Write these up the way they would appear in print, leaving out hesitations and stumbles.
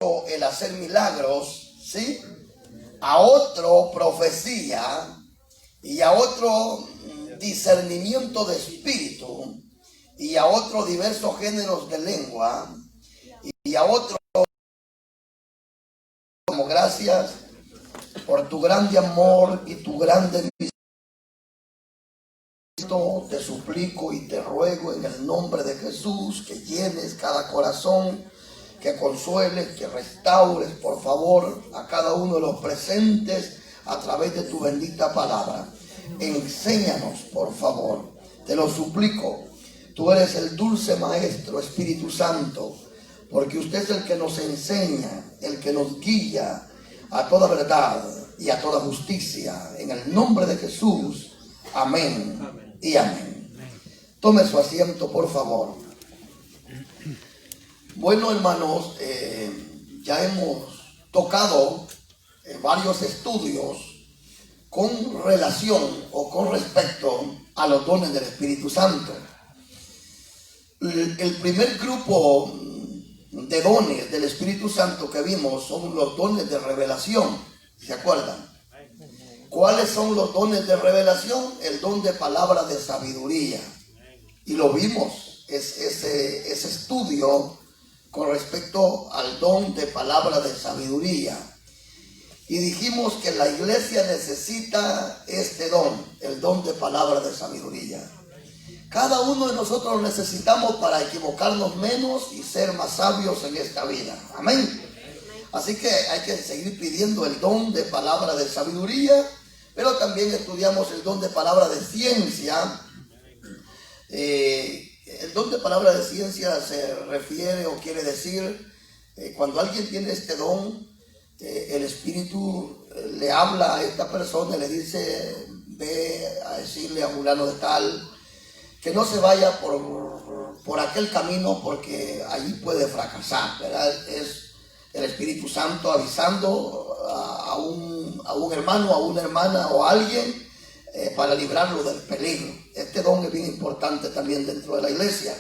el hacer milagros, ¿sí? A otro profecía, y a otro discernimiento de espíritu, y a otro diversos géneros de lengua, y a otro como gracias por tu grande amor y tu grande misericordia. Te suplico y te ruego en el nombre de Jesús que llenes cada corazón, que consueles, que restaures, por favor, a cada uno de los presentes a través de tu bendita palabra. Enséñanos, por favor, te lo suplico. Tú eres el dulce Maestro, Espíritu Santo, porque usted es el que nos enseña, el que nos guía a toda verdad y a toda justicia. En el nombre de Jesús, amén y amén. Tome su asiento, por favor. Bueno, hermanos, ya hemos tocado varios estudios con relación o con respecto a los dones del Espíritu Santo. El primer grupo de dones del Espíritu Santo que vimos son los dones de revelación. ¿Se acuerdan? ¿Cuáles son los dones de revelación? El don de palabra de sabiduría. Y lo vimos, ese estudio con respecto al don de palabra de sabiduría. Y dijimos que la iglesia necesita este don, el don de palabra de sabiduría. Cada uno de nosotros lo necesitamos para equivocarnos menos y ser más sabios en esta vida. Amén. Así que hay que seguir pidiendo el don de palabra de sabiduría, pero también estudiamos el don de palabra de ciencia. El don de palabra de ciencia se refiere o quiere decir cuando alguien tiene este don, el Espíritu le habla a esta persona y le dice: ve a decirle a fulano de tal que no se vaya por aquel camino porque allí puede fracasar, ¿verdad? Es el Espíritu Santo avisando a un hermano, a una hermana o a alguien para librarlo del peligro. Este don es bien importante también dentro de la iglesia.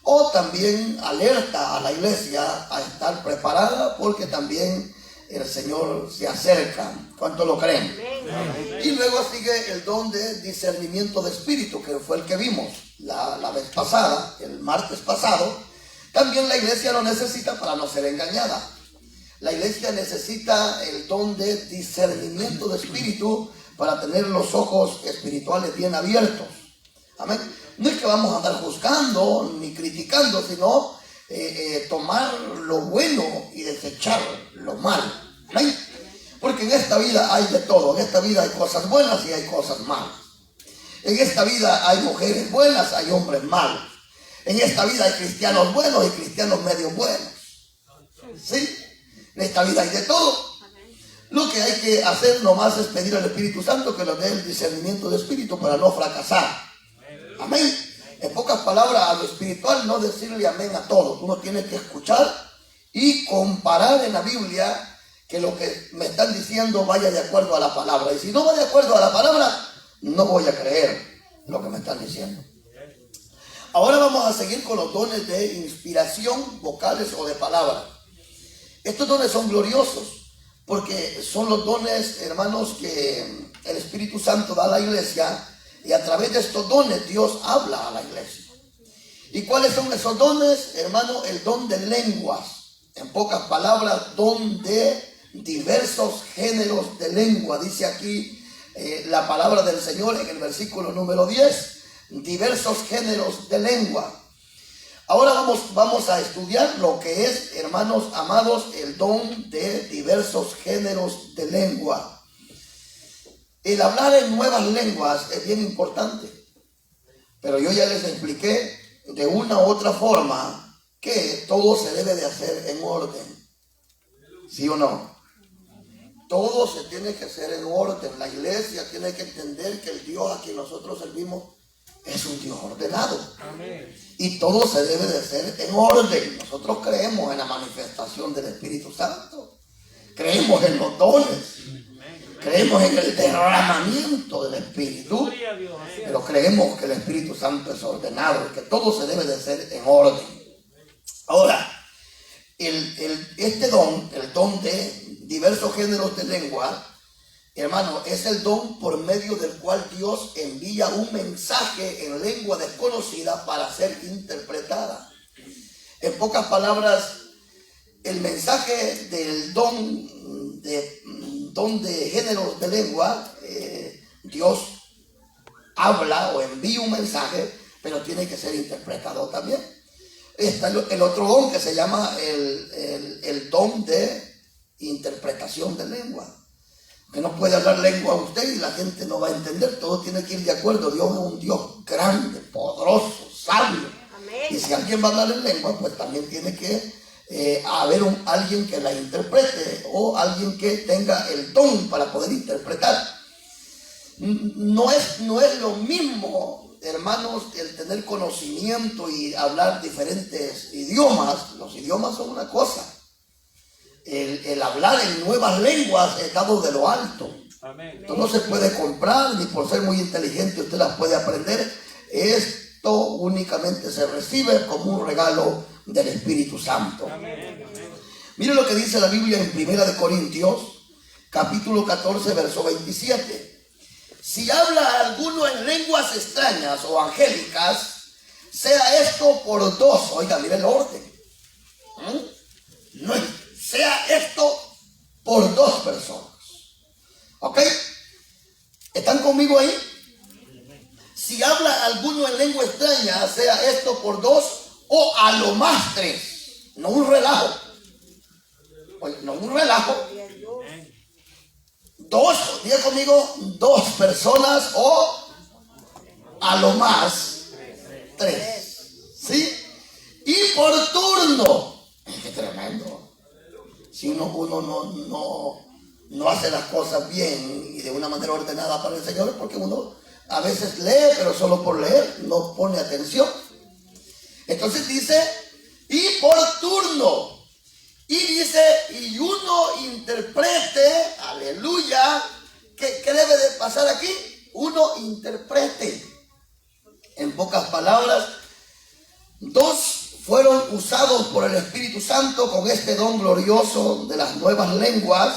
O también alerta a la iglesia a estar preparada porque también el Señor se acerca. ¿Cuánto lo creen? Amén. Y luego sigue el don de discernimiento de espíritu, que fue el que vimos la vez pasada, el martes pasado. También la iglesia lo necesita para no ser engañada. La iglesia necesita el don de discernimiento de espíritu para tener los ojos espirituales bien abiertos. Amén. No es que vamos a andar juzgando ni criticando, sino tomar lo bueno y desechar lo malo. Amén. Porque en esta vida hay de todo. En esta vida hay cosas buenas y hay cosas malas. En esta vida hay mujeres buenas, hay hombres malos. En esta vida hay cristianos buenos y cristianos medio buenos. ¿Sí? En esta vida hay de todo. Lo que hay que hacer nomás es pedir al Espíritu Santo que nos dé el discernimiento de espíritu para no fracasar. Amén. En pocas palabras, a lo espiritual no decirle amén a todo. Uno tiene que escuchar y comparar en la Biblia que lo que me están diciendo vaya de acuerdo a la palabra. Y si no va de acuerdo a la palabra, no voy a creer lo que me están diciendo. Ahora vamos a seguir con los dones de inspiración, vocales o de palabra. Estos dones son gloriosos porque son los dones, hermanos, que el Espíritu Santo da a la iglesia, y a través de estos dones Dios habla a la iglesia. ¿Y cuáles son esos dones, hermano? El don de lenguas. En pocas palabras, don de diversos géneros de lengua. Dice aquí la palabra del Señor en el versículo número 10. Diversos géneros de lengua. Ahora vamos a estudiar lo que es, hermanos amados, el don de diversos géneros de lengua. El hablar en nuevas lenguas es bien importante, pero yo ya les expliqué de una u otra forma que todo se debe de hacer en orden. ¿Sí o no? Todo se tiene que hacer en orden. La iglesia tiene que entender que el Dios a quien nosotros servimos es un Dios ordenado. Amén. Y todo se debe de hacer en orden. Nosotros creemos en la manifestación del Espíritu Santo. Creemos en los dones. Creemos en el derramamiento del Espíritu. Pero creemos que el Espíritu Santo es ordenado y que todo se debe de hacer en orden. Ahora, Este don, el don de diversos géneros de lengua, hermano, es el don por medio del cual Dios envía un mensaje en lengua desconocida para ser interpretada. En pocas palabras, el mensaje del don de géneros de lengua, Dios habla o envía un mensaje, pero tiene que ser interpretado también. Está el otro don que se llama el don de interpretación de lengua. Que no puede hablar lengua usted y la gente no va a entender, todo tiene que ir de acuerdo. Dios es un Dios grande, poderoso, sabio. Amén. Y si alguien va a hablar en lengua, pues también tiene que haber alguien que la interprete o alguien que tenga el don para poder interpretar. No es lo mismo, hermanos, el tener conocimiento y hablar diferentes idiomas. Los idiomas son una cosa. El hablar en nuevas lenguas es dado de lo alto. Amén. Esto no se puede comprar, ni por ser muy inteligente usted las puede aprender. Esto únicamente se recibe como un regalo del Espíritu Santo. Amén. Mire lo que dice la Biblia en 1 Corintios, capítulo 14, verso 27. Si habla alguno en lenguas extrañas o angélicas, sea esto por dos. Oiga, mire el orden. No, sea esto por dos personas. ¿Ok? ¿Están conmigo ahí? Si habla alguno en lengua extraña, sea esto por dos o a lo más tres. No un relajo. Oye, no un relajo. Dos, diga conmigo, dos personas o a lo más tres. ¿Sí? Y por turno. Qué tremendo. Si uno no hace las cosas bien y de una manera ordenada para el Señor, porque uno a veces lee, pero solo por leer, no pone atención. Entonces dice, y por turno. Y dice, y uno interprete, aleluya. ¿Qué debe de pasar aquí? Uno interprete. En pocas palabras, dos fueron usados por el Espíritu Santo con este don glorioso de las nuevas lenguas.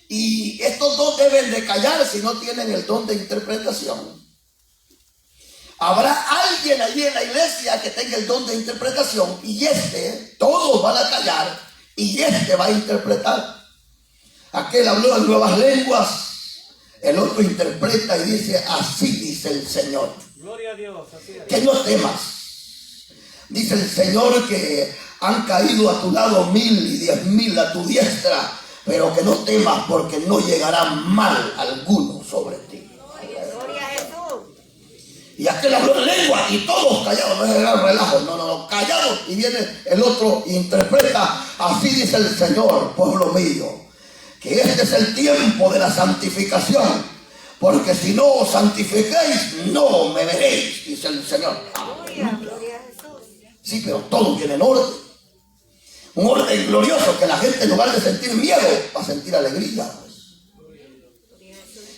Y estos dos deben de callar si no tienen el don de interpretación. Habrá alguien allí en la iglesia que tenga el don de interpretación y todos van a callar y va a interpretar. Aquel habló en nuevas lenguas, el otro interpreta y dice, así dice el Señor. Gloria a Dios, así es. Que no temas. Dice el Señor que han caído a tu lado 1000 y 10,000 a tu diestra, pero que no temas porque no llegará mal alguno sobre ti. Gloria a Jesús. Y aquel habló en lengua y todos callados, no es el relajo, no, callados. Y viene el otro e interpreta, así dice el Señor, pueblo mío, que este es el tiempo de la santificación, porque si no os santificáis, no me veréis, dice el Señor. Gloria a Jesús. Sí, pero todo tiene en orden. Un orden glorioso que la gente en lugar de sentir miedo va a sentir alegría.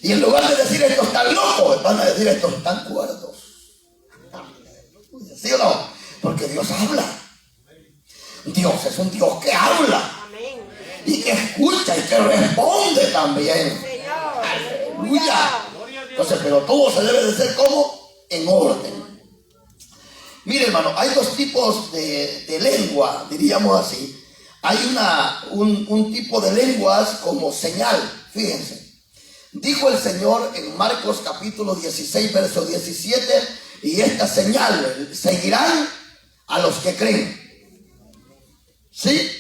Y en lugar de decir estos están locos, van a decir estos están cuerdos. ¿Sí o no? Porque Dios habla. Dios es un Dios que habla. Y que escucha y que responde también. Aleluya. Entonces, pero todo se debe de hacer como en orden. Mire, hermano, hay dos tipos de lengua, diríamos así. Hay un tipo de lenguas como señal, fíjense. Dijo el Señor en Marcos capítulo 16, verso 17, y esta señal seguirán a los que creen. ¿Sí?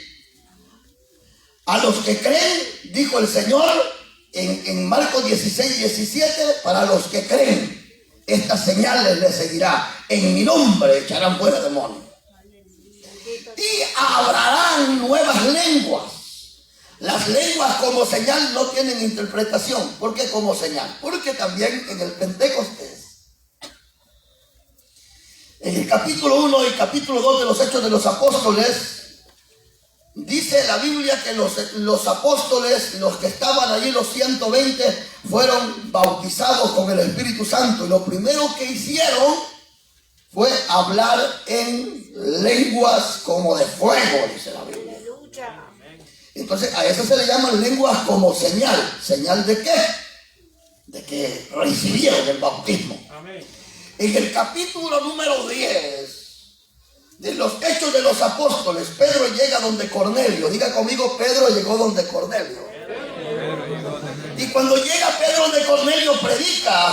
A los que creen, dijo el Señor en Marcos 16, 17, para los que creen. Estas señales les seguirá. En mi nombre echarán fuera demonios. Y hablarán nuevas lenguas. Las lenguas como señal no tienen interpretación. ¿Por qué como señal? Porque también en el Pentecostés, en el capítulo 1 y capítulo 2 de los Hechos de los Apóstoles, dice la Biblia que los apóstoles, los que estaban allí, los 120, fueron bautizados con el Espíritu Santo. Y lo primero que hicieron fue hablar en lenguas como de fuego, dice la Biblia. Entonces a eso se le llaman lenguas como señal. ¿Señal de qué? De que recibieron el bautismo. Amén. En el capítulo número 10 de los Hechos de los Apóstoles, Pedro llega donde Cornelio. Diga conmigo, Pedro llegó donde Cornelio. Y cuando llega Pedro donde Cornelio, predica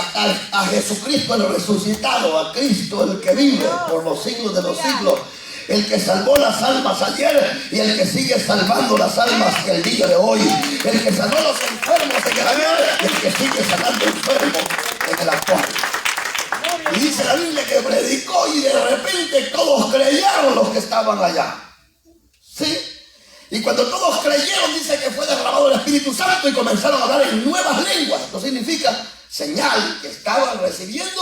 a Jesucristo el resucitado, a Cristo el que vive por los siglos de los siglos, el que salvó las almas ayer y el que sigue salvando las almas el día de hoy, el que sanó a los enfermos en el ayer y el que sigue sanando enfermos en el actual. Y dice la Biblia que predicó y de repente todos creyeron los que estaban allá. ¿Sí? Y cuando todos creyeron, dice que fue derramado el Espíritu Santo y comenzaron a hablar en nuevas lenguas. Esto significa señal que estaban recibiendo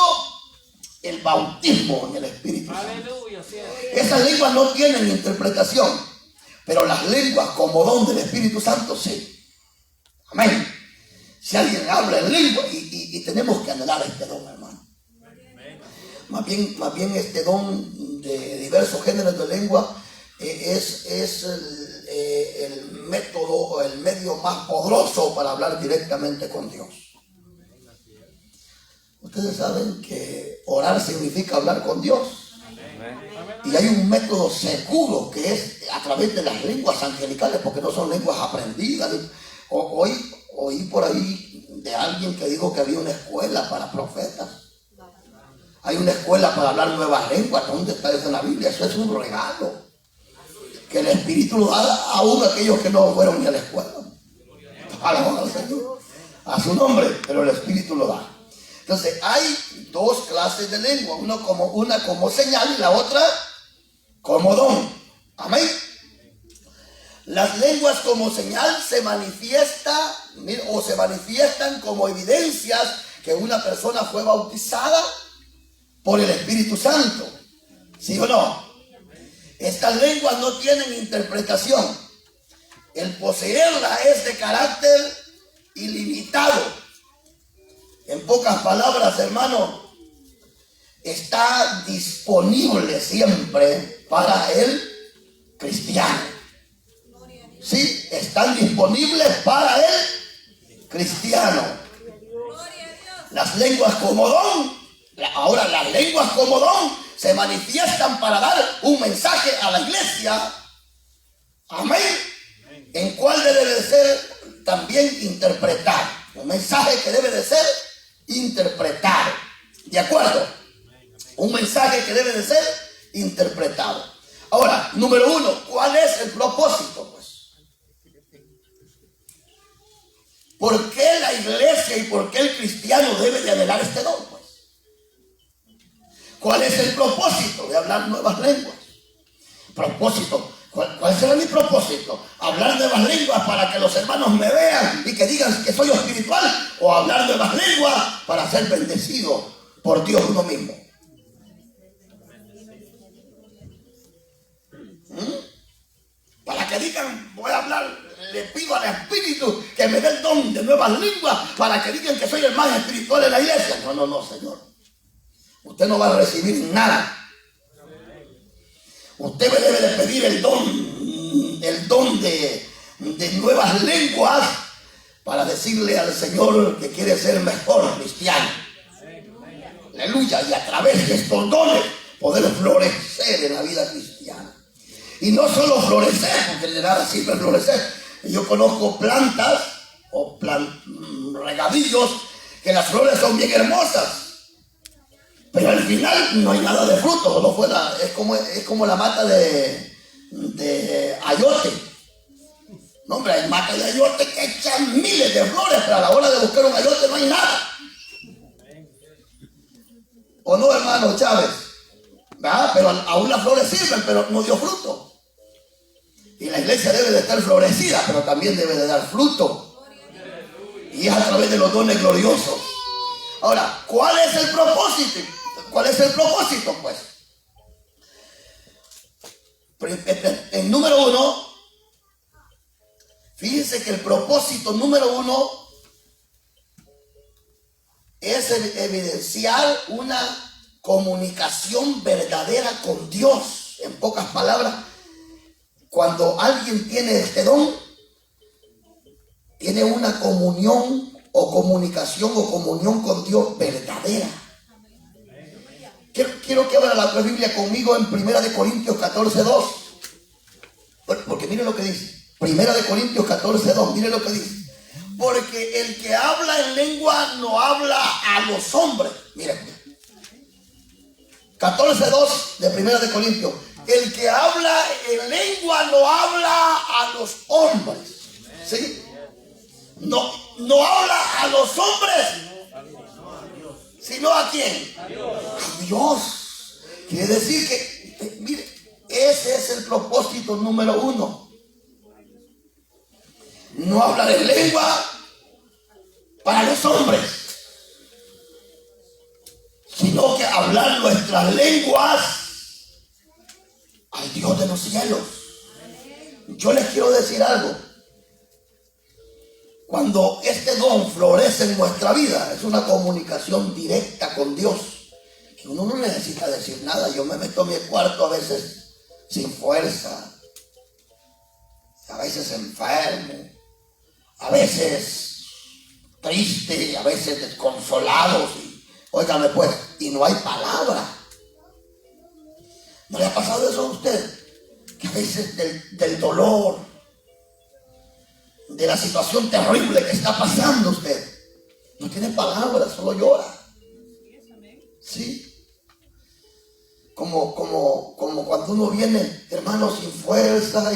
el bautismo en el Espíritu Santo. Aleluya, sí. Esas lenguas no tienen interpretación, pero las lenguas como don del Espíritu Santo sí. Amén. Si alguien habla en lengua y tenemos que anhelar este don, hermano. Más bien este don de diversos géneros de lengua es el método o el medio más poderoso para hablar directamente con Dios. Ustedes saben que orar significa hablar con Dios. Y hay un método seguro que es a través de las lenguas angelicales, porque no son lenguas aprendidas. Oí por ahí de alguien que dijo que había una escuela para profetas. Hay una escuela para hablar nuevas lenguas. ¿Dónde está eso en la Biblia? Eso es un regalo que el Espíritu lo da aún a aquellos que no fueron ni a la escuela. Alabado al Señor, a su nombre, pero el Espíritu lo da. Entonces hay dos clases de lengua, una como señal y la otra como don. Amén. Las lenguas como señal se manifiestan como evidencias que una persona fue bautizada por el Espíritu Santo. ¿Sí o no? Estas lenguas no tienen interpretación. El poseerla es de carácter ilimitado. En pocas palabras, hermano, está disponible siempre para el cristiano. Sí, están disponibles para el cristiano. Las lenguas como don. Ahora, las lenguas como don se manifiestan para dar un mensaje a la iglesia. Amén. En cual debe de ser también interpretado. Un mensaje que debe de ser interpretado. ¿De acuerdo? Un mensaje que debe de ser interpretado. Ahora, número uno, ¿cuál es el propósito? Pues, ¿por qué la iglesia y por qué el cristiano debe de anhelar este don? Pues, ¿cuál es el propósito de hablar nuevas lenguas? Propósito. ¿Cuál será mi propósito? ¿Hablar nuevas lenguas para que los hermanos me vean y que digan que soy espiritual? ¿O hablar nuevas lenguas para ser bendecido por Dios uno mismo? Para que digan, voy a hablar, le pido al Espíritu que me dé el don de nuevas lenguas para que digan que soy el más espiritual de la iglesia. No, Señor. Usted no va a recibir nada. Usted me debe de pedir el don de nuevas lenguas para decirle al Señor que quiere ser mejor cristiano. Aleluya. Y a través de estos dones poder florecer en la vida cristiana. Y no solo florecer, porque de nada sirve florecer. Yo conozco plantas o regadillos que las flores son bien hermosas. Pero al final no hay nada de fruto, solo es como la mata de ayote. No, hombre, hay matas de ayote que echan miles de flores, pero a la hora de buscar un ayote no hay nada. ¿O no, hermano Chávez? ¿Verdad? Pero aún las flores sirven, pero no dio fruto. Y la iglesia debe de estar florecida, pero también debe de dar fruto. Y es a través de los dones gloriosos. Ahora, ¿cuál es el propósito? ¿Cuál es el propósito, pues? En número uno, fíjense que el propósito número uno es evidenciar una comunicación verdadera con Dios. En pocas palabras, cuando alguien tiene este don, tiene una comunión o comunicación o comunión con Dios verdadera. Quiero que abra la Biblia conmigo en 1 Corintios 14:2. Porque miren lo que dice. 1 Corintios 14:2. Miren lo que dice. Porque el que habla en lengua no habla a los hombres. Miren. 14:2 de 1 Corintios. El que habla en lengua no habla a los hombres. ¿Sí? No habla a los hombres, sino ¿a quién? A Dios. Quiere decir que, mire, ese es el propósito número 1. No hablar en lengua para los hombres, sino que hablar nuestras lenguas al Dios de los cielos. Yo les quiero decir algo. Cuando este don florece en nuestra vida, es una comunicación directa con Dios, que uno no necesita decir nada. Yo me meto en mi cuarto a veces sin fuerza, a veces enfermo, a veces triste, a veces desconsolado. Óigame pues, y no hay palabra. ¿No le ha pasado eso a usted? Que a veces del dolor, de la situación terrible que está pasando usted, no tiene palabras, solo llora. Sí. Como cuando uno viene, hermano, sin fuerza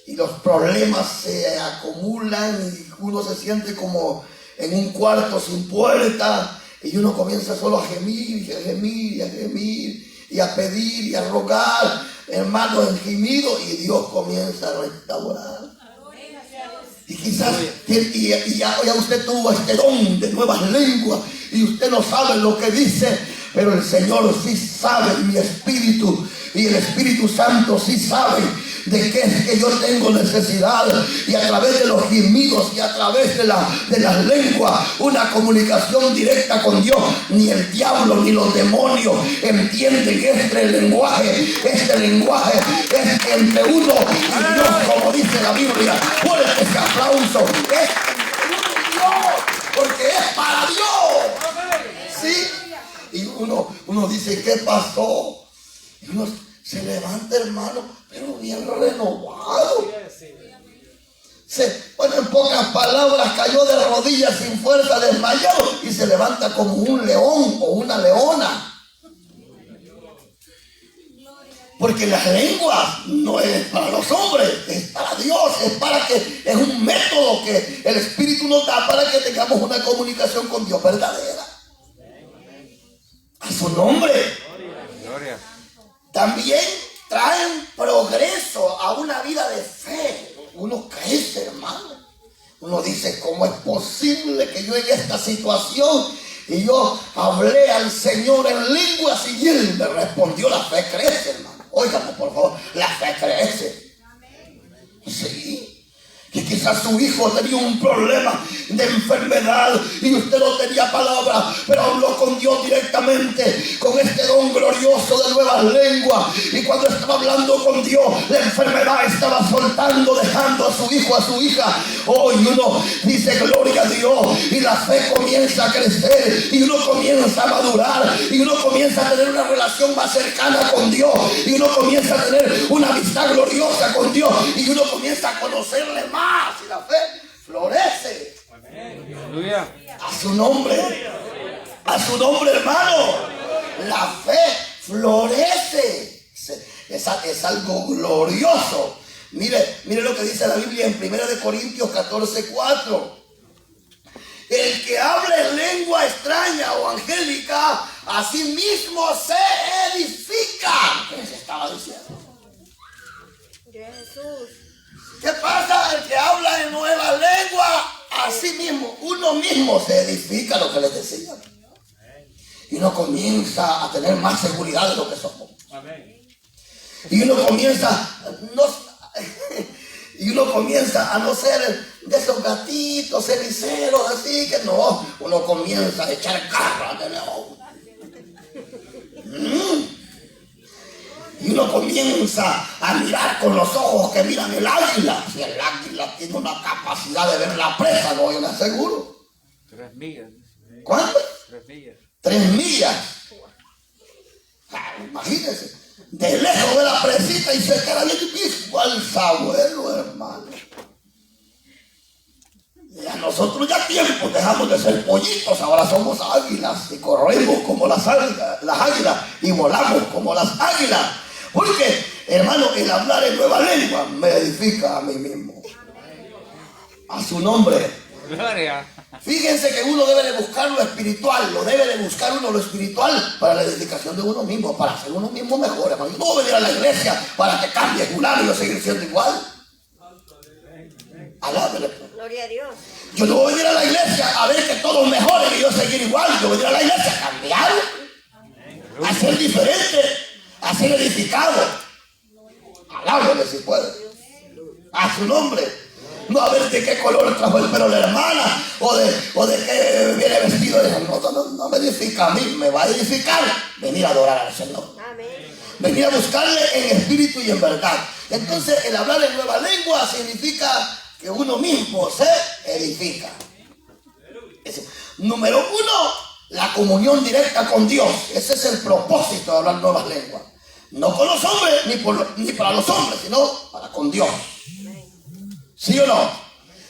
y los problemas se acumulan y uno se siente como en un cuarto sin puerta y uno comienza solo a gemir y a gemir y a gemir y a pedir y a rogar, hermano, en gemido, y Dios comienza a restaurar. Y quizás ya usted tuvo este don de nuevas lenguas y usted no sabe lo que dice, pero el Señor sí sabe, mi espíritu y el Espíritu Santo sí sabe de qué es que yo tengo necesidad, y a través de los gemidos y a través de las lenguas, una comunicación directa con Dios. Ni el diablo ni los demonios entienden este lenguaje es entre uno y Dios, como dice la Biblia. Fuerte ese aplauso, es entre Dios, porque es para Dios. ¿Sí? Y uno dice, ¿qué pasó? Y uno se levanta, hermano, pero bien renovado. Bueno, en pocas palabras, cayó de rodillas sin fuerza, desmayado, y se levanta como un león o una leona. Porque las lenguas no es para los hombres, es para Dios, es un método que el Espíritu nos da para que tengamos una comunicación con Dios verdadera. A su nombre. Gloria. También traen progreso a una vida de fe. Uno crece, hermano. Uno dice, ¿cómo es posible que yo en esta situación y yo hablé al Señor en lenguas y Él me respondió? La fe crece, hermano. Óigame, por favor, la fe crece. Sí. Que quizás su hijo tenía un problema de enfermedad y usted no tenía palabra, pero habló con Dios directamente, con este don glorioso de nuevas lenguas. Y cuando estaba hablando con Dios, la enfermedad estaba soltando, dejando a su hijo, a su hija. Hoy uno dice, gloria a Dios, y la fe comienza a crecer, y uno comienza a madurar, y uno comienza a tener una relación más cercana con Dios, y uno comienza a tener una amistad gloriosa con Dios, y uno comienza a conocerle más. Y la fe florece. Aleluya. A su nombre, hermano. La fe florece. Es algo glorioso. Mire lo que dice la Biblia en 1 Corintios 14:4. El que habla en lengua extraña o angélica, a sí mismo se edifica. ¿Qué se estaba diciendo? Jesús. ¿Qué pasa? El que habla en nueva lengua, a sí mismo, uno mismo se edifica, lo que les decía. Y uno comienza a tener más seguridad de lo que somos. Y uno comienza a no ser de esos gatitos ceniceros, así que no, uno comienza a echar garras de león. Y uno comienza a mirar con los ojos que miran el águila. Si el águila tiene una capacidad de ver la presa, no, yo le aseguro. 3 millas. ¿Cuánto? 3 millas. 3 millas. Imagínense. De lejos de la presita y se queda bien igual abuelo, hermano. Y a nosotros ya tiempo dejamos de ser pollitos, ahora somos águilas y corremos como las águilas y volamos como las águilas. Porque, hermano, el hablar en nueva lengua me edifica a mí mismo. A su nombre. Gloria. Fíjense que uno debe de buscar lo espiritual, debe de buscar uno lo espiritual para la edificación de uno mismo, para hacer uno mismo mejor, hermano. Yo no voy a venir a la iglesia para que cambie fulano y yo seguir siendo igual. Alábele. Gloria a Dios. Yo no voy a venir a la iglesia a ver que todos mejoren y yo seguir igual. Yo voy a venir a la iglesia a cambiar, a ser diferente, a ser edificado. Alábele si puede. A su nombre. No a ver de qué color trajo el pelo de la hermana o de qué viene vestido. No me edifica a mí, me va a edificar venir a adorar al Señor. Amén. Venir a buscarle en espíritu y en verdad. Entonces el hablar en nueva lengua significa que uno mismo se edifica. Número 1, la comunión directa con Dios. Ese es el propósito de hablar nuevas lenguas. No con los hombres, ni para los hombres, sino para con Dios. ¿Sí o no?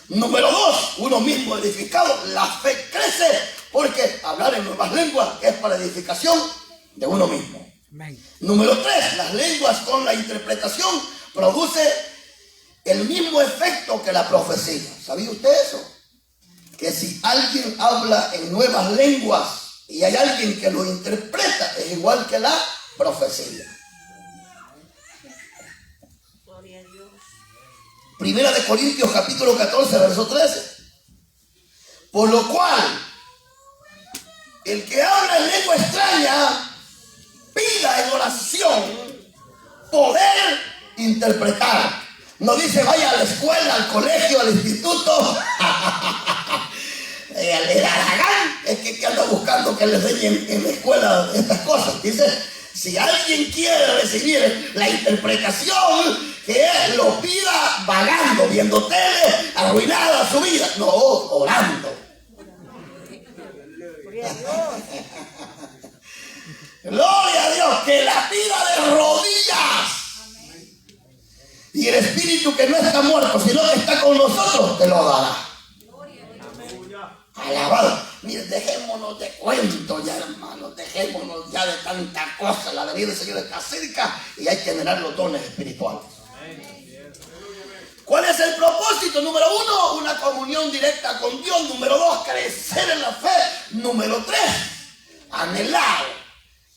Número 2, uno mismo edificado. La fe crece porque hablar en nuevas lenguas es para edificación de uno mismo. Número 3, las lenguas con la interpretación produce el mismo efecto que la profecía. ¿Sabía usted eso? Que si alguien habla en nuevas lenguas y hay alguien que lo interpreta, es igual que la profecía. Gloria a Dios. Primera de Corintios capítulo 14, verso 13. Por lo cual, el que habla en lengua extraña, pida en oración poder interpretar. No dice vaya a la escuela, al colegio, al instituto. El Aragán es que anda buscando que le enseñen en la escuela estas cosas. Dice, si alguien quiere recibir la interpretación, que lo pida vagando, viendo tele, arruinada su vida. No, orando. Gloria a Dios. Gloria a Dios, que la pida de rodillas. Y el espíritu que no está muerto, sino que está con nosotros, te lo dará. Alabado. Miren, dejémonos de cuento ya, hermanos. Dejémonos ya de tanta cosa. La venida del Señor está cerca y hay que generar los dones espirituales. ¿Cuál es el propósito? Número 1, una comunión directa con Dios. Número 2, crecer en la fe. Número 3, anhelar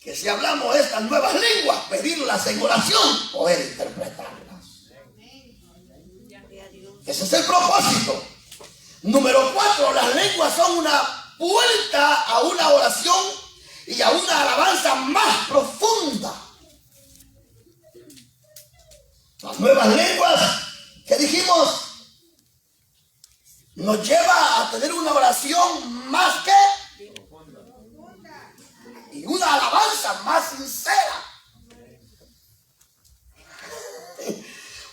que si hablamos estas nuevas lenguas, pedirlas en oración, poder interpretarlas. Ese es el propósito. Número 4, las lenguas son una puerta a una oración y a una alabanza más profunda. Las nuevas lenguas, ¿qué dijimos? Nos lleva a tener una oración más que y una alabanza más sincera.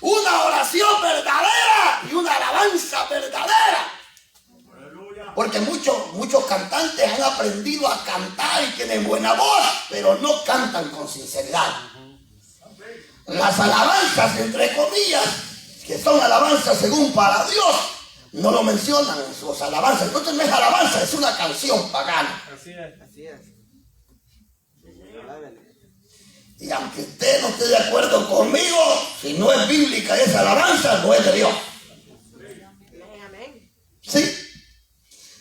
Una oración verdadera y una alabanza verdadera. Porque muchos cantantes han aprendido a cantar y tienen buena voz, pero no cantan con sinceridad. Las alabanzas, entre comillas, que son alabanzas según para Dios, no lo mencionan en sus alabanzas. Entonces no es alabanza, es una canción pagana. Así es, así es. Y aunque usted no esté de acuerdo conmigo, si no es bíblica esa alabanza, no es de Dios. Amén. ¿Sí?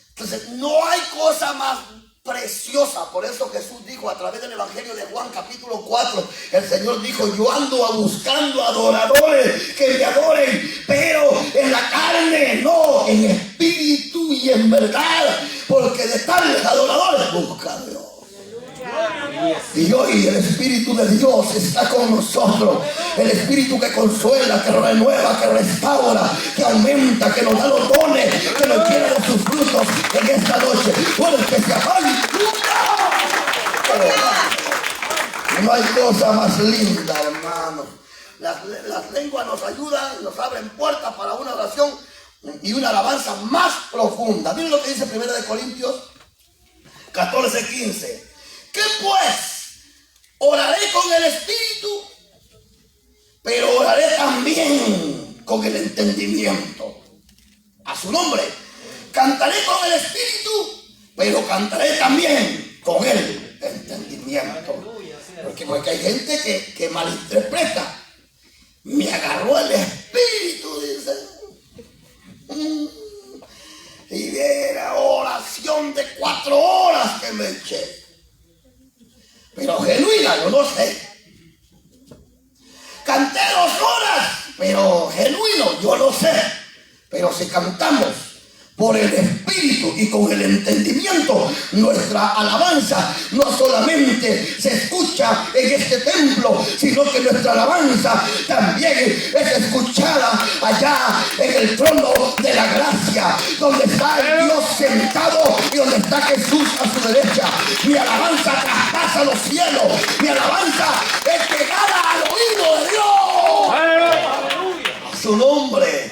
Entonces, no hay cosa más preciosa. Por eso Jesús dijo a través del Evangelio de Juan capítulo 4, el Señor dijo, yo ando buscando adoradores que me adoren, pero en la carne, no, en espíritu y en verdad, porque de tales adoradores busca a Dios. Y hoy el Espíritu de Dios está con nosotros. El Espíritu que consuela, que renueva, que restaura, que aumenta, que nos da los dones, que nos llena de sus frutos en esta noche. Por el que se aleluya. cosa más linda, hermano. Las lenguas nos ayudan, nos abren puertas para una oración y una alabanza más profunda. Miren lo que dice 1 Corintios 14:15. ¿Qué pues? Oraré con el espíritu, pero oraré también con el entendimiento. A su nombre. Cantaré con el espíritu, pero cantaré también con el entendimiento. Porque hay gente que malinterpreta. Me agarró el espíritu, dice. Y era oración de 4 horas que me eché. Pero genuina, yo no sé. Canté 2 horas, pero genuino, yo no sé. Pero si cantamos por el espíritu y con el entendimiento, nuestra alabanza no solamente se escucha en este templo, sino que nuestra alabanza también es escuchada allá en el trono de la gracia, donde está el Dios sentado y donde está Jesús a su derecha. Mi alabanza traspasa los cielos, mi alabanza es llegada al oído de Dios. A su nombre.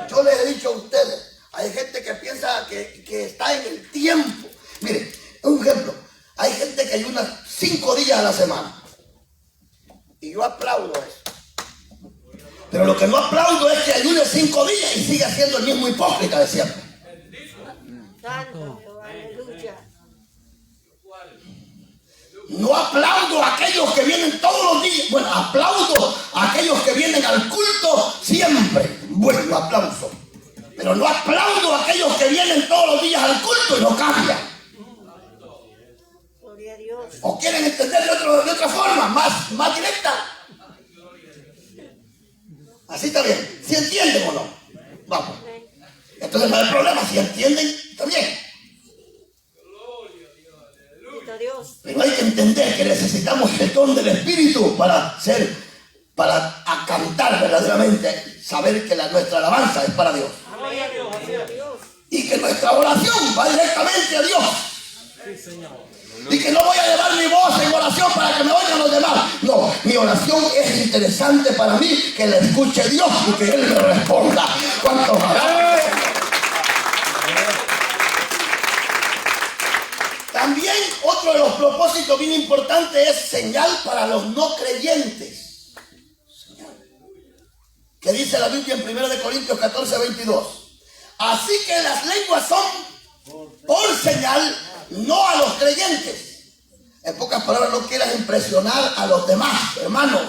Yo les he dicho a ustedes, hay gente que piensa que está en el tiempo. Mire, un ejemplo. Hay gente que ayuna 5 días a la semana. Y yo aplaudo eso. Pero lo que no aplaudo es que ayune 5 días y siga siendo el mismo hipócrita de siempre. Santo, aleluya. No aplaudo a aquellos que vienen todos los días. Bueno, aplaudo a aquellos que vienen al culto siempre. Bueno, aplauso. Pero no aplaudo a aquellos que vienen todos los días al culto y no cambian. Gloria a Dios. O quieren entender de otra forma, más directa. Así está bien. ¿Sí entienden o no? Vamos. Entonces no hay problema. Si entienden, está bien. Dios. Pero hay que entender que necesitamos el don del Espíritu para cantar verdaderamente, saber que nuestra alabanza es para Dios. Amén. Y que nuestra oración va directamente a Dios. Y que no voy a llevar mi voz en oración para que me oigan los demás. No, mi oración es interesante para mí, que la escuche Dios y que Él me responda. ¿Cuántos más? También otro de los propósitos bien importantes es señal para los no creyentes. Señal. Que dice la Biblia en 1 Corintios 14:22. Así que las lenguas son por señal, no a los creyentes. En pocas palabras, no quieras impresionar a los demás, hermanos.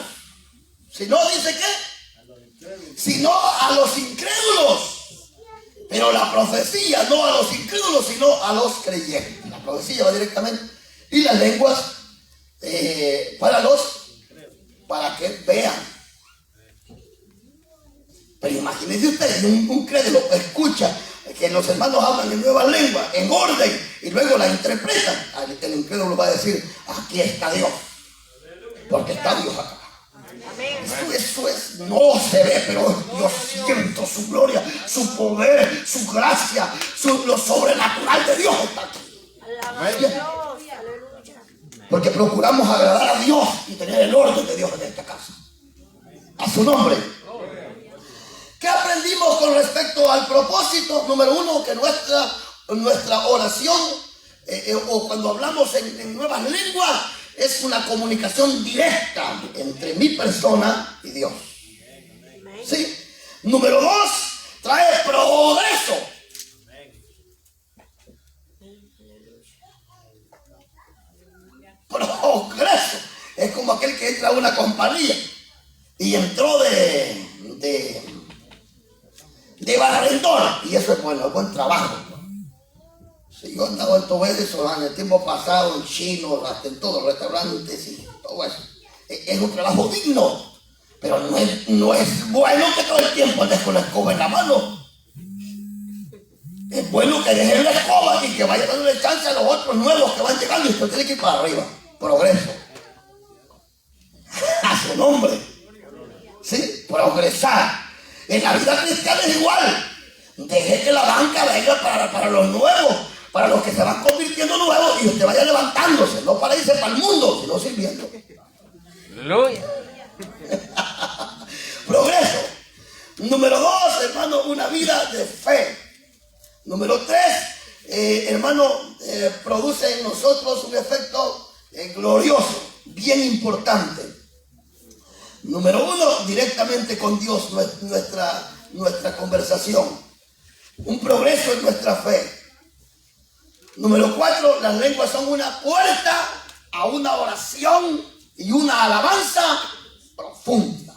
Si no, dice ¿qué? Sino a los incrédulos. Pero la profecía no a los incrédulos, sino a los creyentes. La profecía va directamente. Y las lenguas para que vean. Pero imagínense ustedes, un crédulo escucha que los hermanos hablan en nuevas lenguas, en orden, y luego la interpretan. El incrédulo va a decir, aquí está Dios. Porque está Dios acá. Eso es, no se ve, pero yo siento su gloria, su poder, su gracia, lo sobrenatural de Dios está aquí. Porque procuramos agradar a Dios y tener el orden de Dios en esta casa. A su nombre. ¿Qué aprendimos con respecto al propósito? Número 1, que nuestra oración o cuando hablamos en nuevas lenguas es una comunicación directa entre mi persona y Dios. ¿Sí? Número 2, trae progreso. Progreso. Es como aquel que entra a una compañía y entró de barrendor. Y eso es bueno, es buen trabajo. Si yo andaba en todo eso en el tiempo pasado, en chino, hasta en todos los restaurantes y todo eso. Es un trabajo digno, pero no es bueno que todo el tiempo andes con la escoba en la mano. Es bueno que dejes la escoba y que vaya dándole chance a los otros nuevos que van llegando y usted tiene que ir para arriba. Progreso. A su nombre. ¿Sí? Progresar. En la vida cristiana es igual. Deje que la banca venga para los nuevos, para los que se van convirtiendo nuevos y usted vaya levantándose, no para irse para el mundo, sino sirviendo. Aleluya. Progreso. Número 2, hermano, una vida de fe. Número 3, hermano, produce en nosotros un efecto glorioso, bien importante. Número 1, directamente con Dios, nuestra conversación. Un progreso en nuestra fe. Número 4, las lenguas son una puerta a una oración y una alabanza profunda.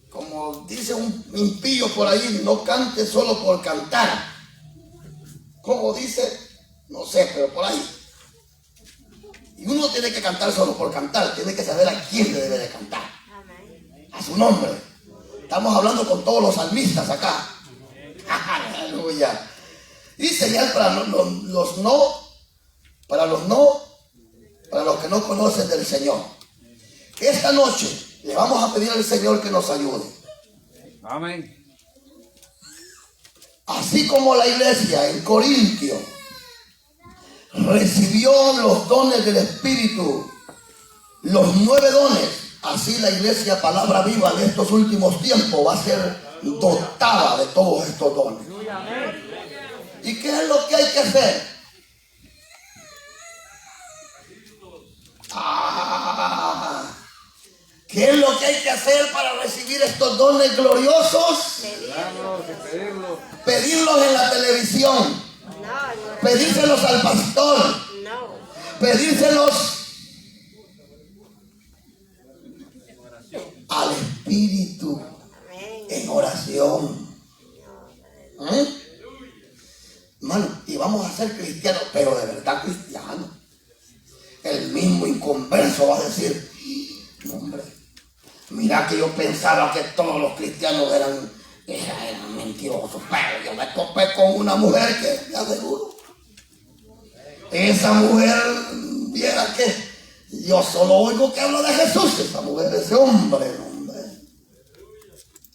Como dice un impío por ahí, no cante solo por cantar. Como dice, no sé, pero por ahí. Y uno tiene que cantar solo por cantar, tiene que saber a quién le debe de cantar. A su nombre. Estamos hablando con todos los salmistas acá. Aleluya. Y señal para los que no conocen del Señor. Esta noche le vamos a pedir al Señor que nos ayude. Amén. Así como la iglesia en Corintio recibió los dones del Espíritu, los 9 dones, así la iglesia Palabra Viva en estos últimos tiempos va a ser dotada de todos estos dones. ¿Y qué es lo que hay que hacer? ¿Qué es lo que hay que hacer para recibir estos dones gloriosos? Pedirlos en la televisión. Pedírselos al pastor. Pedírselos al Espíritu en oración. Hermano, y vamos a ser cristianos, pero de verdad cristianos. El mismo inconverso va a decir, hombre, mira que yo pensaba que todos los cristianos eran mentirosos, pero yo me topé con una mujer que, te aseguro, esa mujer, viera que yo solo oigo que habla de Jesús, esa mujer, ese hombre.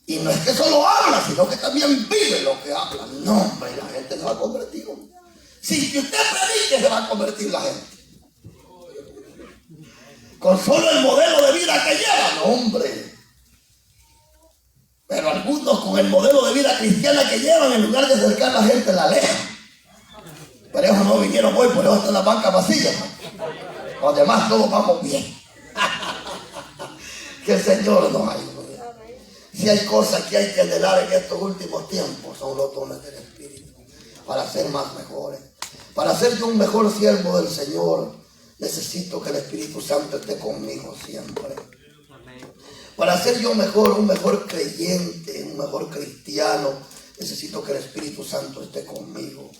Y no es que solo habla, sino que también vive lo que habla. No, hombre, la gente se va a convertir. Si usted predique, se va a convertir la gente. Con solo el modelo de vida que llevan, no, hombre. Pero algunos con el modelo de vida cristiana que llevan, en lugar de acercar a la gente, la alejan. Pero ellos no vinieron hoy, por eso están las bancas vacías. Los demás todos vamos bien. Que el Señor nos ayude. Si hay cosas que hay que anhelar en estos últimos tiempos, son los dones del Espíritu. Para ser más mejores. Para ser yo un mejor siervo del Señor, necesito que el Espíritu Santo esté conmigo siempre. Para ser yo un mejor creyente, un mejor cristiano, necesito que el Espíritu Santo esté conmigo.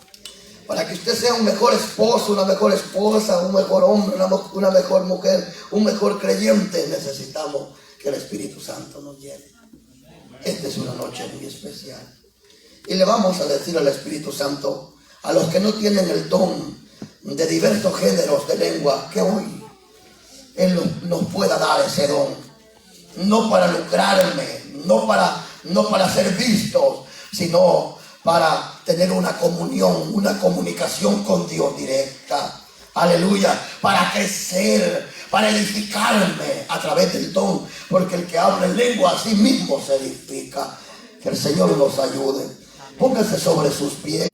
Para que usted sea un mejor esposo, una mejor esposa, un mejor hombre, una mejor mujer, un mejor creyente, necesitamos que el Espíritu Santo nos llene. Esta es una noche muy especial. Y le vamos a decir al Espíritu Santo, a los que no tienen el don de diversos géneros de lengua, que hoy Él nos pueda dar ese don. No para lucrarme, no para ser vistos, sino para tener una comunión, una comunicación con Dios directa. Aleluya, para crecer, para edificarme a través del don, porque el que habla en lengua a sí mismo se edifica. Que el Señor nos ayude. Póngase sobre sus pies.